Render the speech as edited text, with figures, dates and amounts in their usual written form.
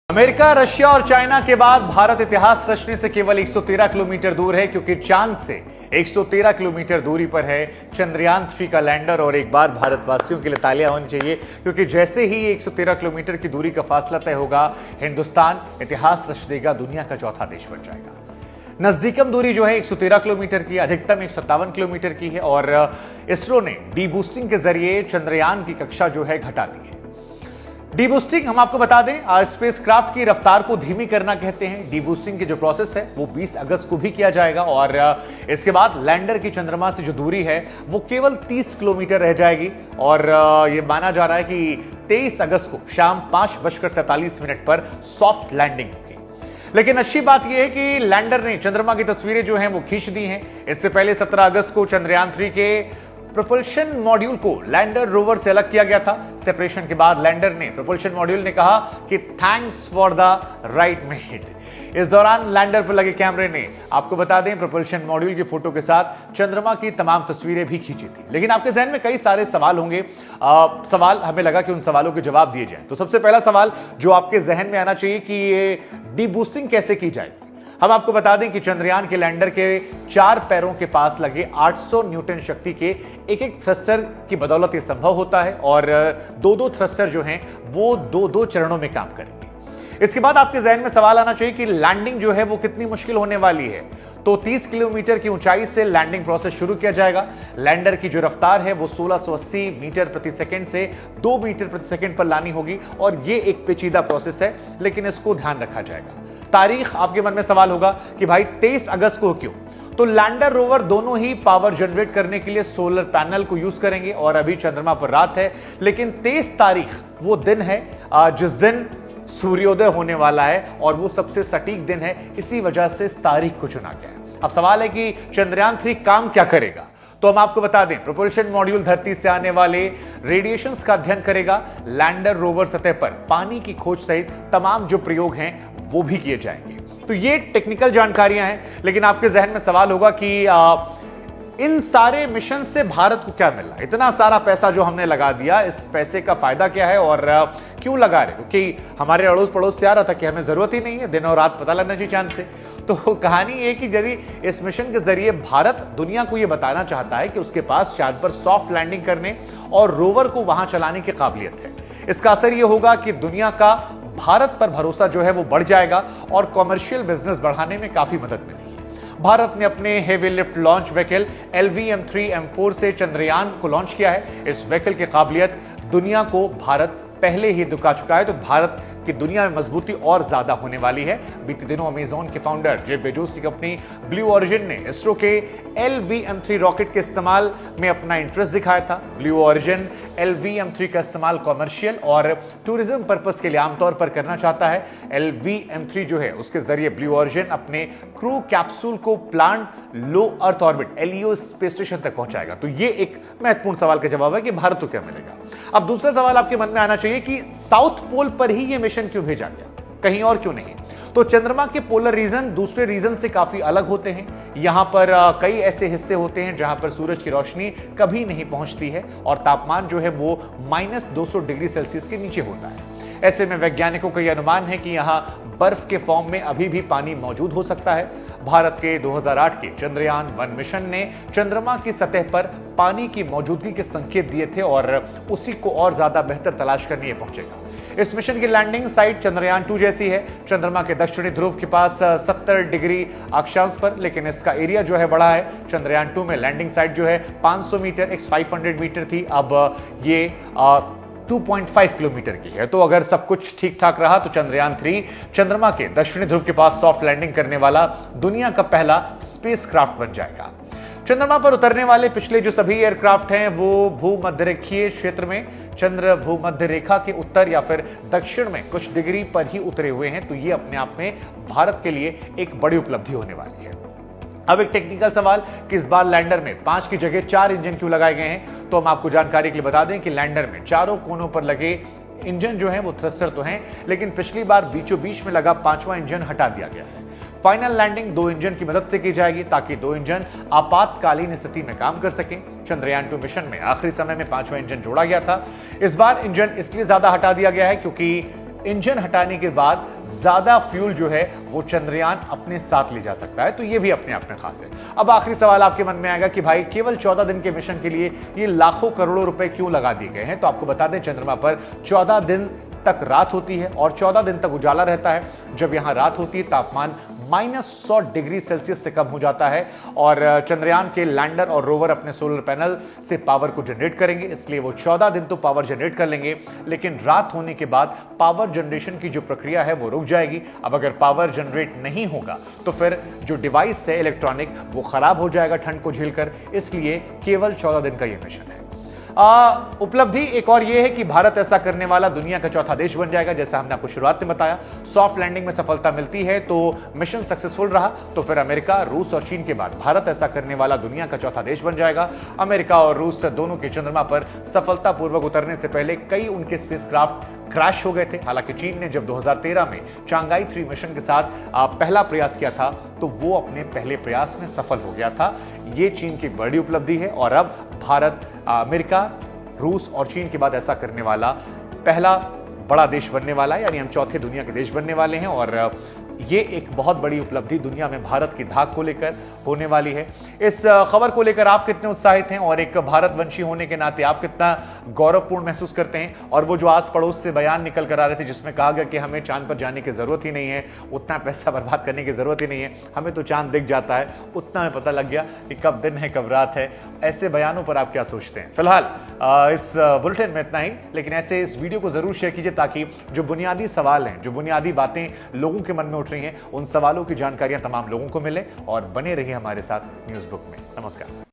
America, Russia और China के बाद भारत इतिहास रचने से केवल 113 किलोमीटर दूर है, क्योंकि चांद से 113 किलोमीटर दूरी पर है चंद्रयान 3 का लैंडर। और एक बार भारतवासियों के लिए तालियां होनी चाहिए, क्योंकि जैसे ही 113 किलोमीटर की दूरी का फासला तय होगा, हिंदुस्तान इतिहास रच देगा, दुनिया का चौथा देश बन जाएगा। नजदीकम दूरी जो है 113 किलोमीटर की, अधिकतम 157 किलोमीटर की है। और इसरो ने डी बूस्टिंग के जरिए चंद्रयान की कक्षा जो है घटा दी है। डी बूस्टिंग हम आपको बता दें, स्पेसक्राफ्ट की रफ्तार को धीमी करना कहते हैं। डी बूस्टिंग की जो प्रोसेस है वो 20 अगस्त को भी किया जाएगा। और इसके बाद लैंडर की चंद्रमा से जो दूरी है वो केवल 30 किलोमीटर रह जाएगी। और ये माना जा रहा है कि 23 अगस्त को शाम 5:47 पर सॉफ्ट लैंडिंग होगी। लेकिन अच्छी बात यह है कि लैंडर ने चंद्रमा की तस्वीरें जो हैं वो खींच दी हैं। इससे पहले 17 अगस्त को चंद्रयान 3 के प्रोपल्शन मॉड्यूल को लैंडर रोवर से अलग किया गया था। सेपरेशन के बाद लैंडर ने प्रोपल्शन मॉड्यूल ने कहा कि thanks for the right made. इस दौरान लैंडर पर लगे कैमरे ने, आपको बता दें, प्रोपल्शन मॉड्यूल की फोटो के साथ चंद्रमा की तमाम तस्वीरें भी खींची थी। लेकिन आपके जहन में कई सारे सवाल होंगे। सवाल हमें लगा कि उन सवालों के जवाब दिए जाएं। तो सबसे पहला सवाल जो आपके जहन में आना चाहिए कि ये डी बूस्टिंग कैसे की जाएगी। हम आपको बता दें कि चंद्रयान के लैंडर के 4 पैरों के पास लगे 800 न्यूटन शक्ति के एक थ्रस्टर की बदौलत ये संभव होता है। और 2 थ्रस्टर जो हैं वो 2 चरणों में काम करेंगे। इसके बाद आपके जहन में सवाल आना चाहिए कि लैंडिंग जो है वो कितनी मुश्किल होने वाली है। तो 30 किलोमीटर की ऊंचाई से लैंडिंग प्रोसेस शुरू किया जाएगा। लैंडर की जो रफ्तार है वो 1680 मीटर प्रति सेकंड से 2 मीटर प्रति सेकंड पर लानी होगी। और ये एक पेचीदा प्रोसेस है, लेकिन इसको ध्यान रखा जाएगा। तारीख, आपके मन में सवाल होगा कि भाई 23 अगस्त को क्यों? तो लैंडर रोवर दोनों ही पावर जनरेट करने के लिए सोलर पैनल को यूज करेंगे। और अभी चंद्रमा पर रात है, लेकिन 23 तारीख वो दिन है जिस दिन सूर्योदय होने वाला है, और वो सबसे सटीक दिन है। इसी वजह से इस तारीख को चुना गया है। अब सवाल है कि चंद्रयान 3 काम क्या करेगा। तो हम आपको बता दें, प्रोपल्शन मॉड्यूल धरती से आने वाले रेडिएशंस का अध्ययन करेगा। लैंडर रोवर सतह पर पानी की खोज सहित तमाम जो प्रयोग हैं वो भी किए जाएंगे। तो ये टेक्निकल जानकारियां हैं। लेकिन आपके जहन में सवाल होगा कि इन सारे मिशन से भारत को क्या मिला? इतना सारा पैसा जो हमने लगा दिया, इस पैसे का फायदा क्या है और क्यों लगा रहे? क्योंकि हमारे अड़ोस पड़ोस से आ रहा था कि हमें जरूरत ही नहीं है, दिन और रात पता लगना चाहिए चांद से। तो कहानी ये कि यदि इस मिशन के जरिए भारत दुनिया को यह बताना चाहता है कि उसके पास चांद पर सॉफ्ट लैंडिंग करने और रोवर को वहां चलाने की काबिलियत है। इसका असर यह होगा कि दुनिया का भारत पर भरोसा जो है वो बढ़ जाएगा और कॉमर्शियल बिजनेस बढ़ाने में काफी मदद मिलेगी। भारत ने अपने heavy lift launch vehicle LVM-3M4 से चंद्रयान को लॉन्च किया है। इस व्हीकल की काबिलियत दुनिया को भारत पहले ही दिखा चुका है। तो भारत की दुनिया में मजबूती और ज्यादा होने वाली है। बीते दिनों अमेज़न के फाउंडर जेफ बेजोस की कंपनी ब्लू ओरिजिन ने इसरो के LVM-3 रॉकेट के इस्तेमाल में अपना इंटरेस्ट दिखाया था। ब्लू ओरिजिन LVM-3 का इस्तेमाल कॉमर्शियल और टूरिज्म पर्पस के लिए आमतौर पर करना चाहता है। LVM-3 जो है उसके जरिए ब्लू ओरिजिन अपने क्रू कैप्सूल को plant low earth orbit LEO space station तक पहुंचाएगा। तो ये एक महत्वपूर्ण सवाल का जवाब है कि भारत को क्या मिलेगा। अब दूसरा सवाल आपके मन में आना चाहिए कि साउथ पोल पर ही यह मिशन क्यों भेजा गया, कहीं और क्यों नहीं? तो चंद्रमा के पोलर रीजन दूसरे रीजन से काफी अलग होते हैं। यहां पर कई ऐसे हिस्से होते हैं जहां पर सूरज की रोशनी कभी नहीं पहुंचती है और तापमान जो है वो -200 डिग्री सेल्सियस के नीचे होता है। ऐसे में वैज्ञानिकों का यह अनुमान है कि यहां बर्फ के फॉर्म में अभी भी पानी मौजूद हो सकता है। भारत के 2008 के चंद्रयान 1 मिशन ने चंद्रमा की सतह पर पानी की मौजूदगी के संकेत दिए थे और उसी को और ज्यादा बेहतर तलाश करने ये पहुंचेगा। इस मिशन की लैंडिंग साइट चंद्रयान 2 जैसी है, चंद्रमा के दक्षिणी ध्रुव के पास 70 डिग्री अक्षांश पर, लेकिन इसका एरिया जो है बड़ा है। चंद्रयान 2 में लैंडिंग साइट जो है 500 मीटर x 500 मीटर थी, अब ये 2.5 किलोमीटर की है। तो अगर सब कुछ ठीक ठाक रहा तो चंद्रयान 3 चंद्रमा के दक्षिणी ध्रुव के पास सॉफ्ट लैंडिंग करने वाला दुनिया का पहला स्पेसक्राफ्ट बन जाएगा। चंद्रमा पर उतरने वाले पिछले जो सभी एयरक्राफ्ट हैं वो भूमध्यरेखीय क्षेत्र में चंद्र भूमध्य रेखा के उत्तर या फिर दक्षिण में कुछ डिग्री पर ही उतरे हुए हैं। तो ये अपने आप में भारत के लिए एक बड़ी उपलब्धि होने वाली है। अब एक टेक्निकल सवाल कि इस बार लैंडर में 5 की जगह 4 इंजन क्यों लगाए गए हैं? तो हम आपको जानकारी के लिए बता दें कि लैंडर में चारों कोनों पर लगे इंजन जो है वो थ्रस्टर तो हैं, लेकिन पिछली बार बीचों बीच में लगा 5वां इंजन हटा दिया गया है। फाइनल लैंडिंग 2 इंजन की मदद से की जाएगी ताकि 2 इंजन आपातकालीन स्थिति में काम कर सकें। चंद्रयान 2 मिशन में आखिरी समय में 5वां इंजन जोड़ा गया था। इस बार इंजन इसलिए ज्यादा हटा दिया गया है क्योंकि इंजन हटाने के बाद ज्यादा फ्यूल जो है वो चंद्रयान अपने साथ ले जा सकता है। तो ये भी अपने आप में खास है। अब आखिरी सवाल आपके मन में आएगा कि भाई केवल 14 दिन के मिशन के लिए ये लाखों करोड़ों रुपए क्यों लगा दिए गए हैं। तो आपको बता दें, चंद्रमा पर 14 दिन तक रात होती है और 14 दिन तक उजाला रहता है। जब यहां रात होती है, तापमान -100 डिग्री सेल्सियस से कम हो जाता है और चंद्रयान के लैंडर और रोवर अपने सोलर पैनल से पावर को जनरेट करेंगे। इसलिए वो 14 दिन तो पावर जनरेट कर लेंगे, लेकिन रात होने के बाद पावर जनरेशन की जो प्रक्रिया है वो रुक जाएगी। अब अगर पावर जनरेट नहीं होगा तो फिर जो डिवाइस है इलेक्ट्रॉनिक वो खराब हो जाएगा ठंड को झेलकर। इसलिए केवल 14 दिन का यह मिशन है। उपलब्धि एक और यह है कि भारत ऐसा करने वाला दुनिया का चौथा देश बन जाएगा। जैसा हमने आपको शुरुआत में बताया, सॉफ्ट लैंडिंग में सफलता मिलती है तो मिशन सक्सेसफुल रहा तो फिर अमेरिका, रूस और चीन के बाद भारत ऐसा करने वाला दुनिया का चौथा देश बन जाएगा। अमेरिका और रूस दोनों के चंद्रमा पर सफलतापूर्वक उतरने से पहले कई उनके स्पेसक्राफ्ट क्रैश हो गए थे। हालांकि चीन ने जब 2013 में चांगाई 3 मिशन के साथ पहला प्रयास किया था तो वो अपने पहले प्रयास में सफल हो गया था। ये चीन की बड़ी उपलब्धि है और अब भारत अमेरिका, रूस और चीन के बाद ऐसा करने वाला पहला बड़ा देश बनने वाला है। यानी हम चौथे दुनिया के देश बनने वाले हैं और ये एक बहुत बड़ी उपलब्धि दुनिया में भारत की धाक को लेकर होने वाली है। इस खबर को लेकर आप कितने उत्साहित हैं और एक भारतवंशी होने के नाते आप कितना गौरवपूर्ण महसूस करते हैं। और वो जो आस पड़ोस से बयान निकल कर आ रहे थे जिसमें कहा गया कि हमें चांद पर जाने की जरूरत ही नहीं है, उतना पैसा बर्बाद करने की जरूरत ही नहीं है, हमें तो चांद दिख जाता है, उतना में पता लग गया कि कब दिन है कब रात है। ऐसे बयानों पर आप क्या सोचते हैं? फिलहाल इस बुलेटिन में इतना ही, लेकिन ऐसे इस वीडियो को जरूर शेयर कीजिए ताकि जो बुनियादी सवाल हैं, जो बुनियादी बातें लोगों के मन में उठ रही हैं, उन सवालों की जानकारियां तमाम लोगों को मिले। और बने रहिए हमारे साथ न्यूज़ बुक में। नमस्कार।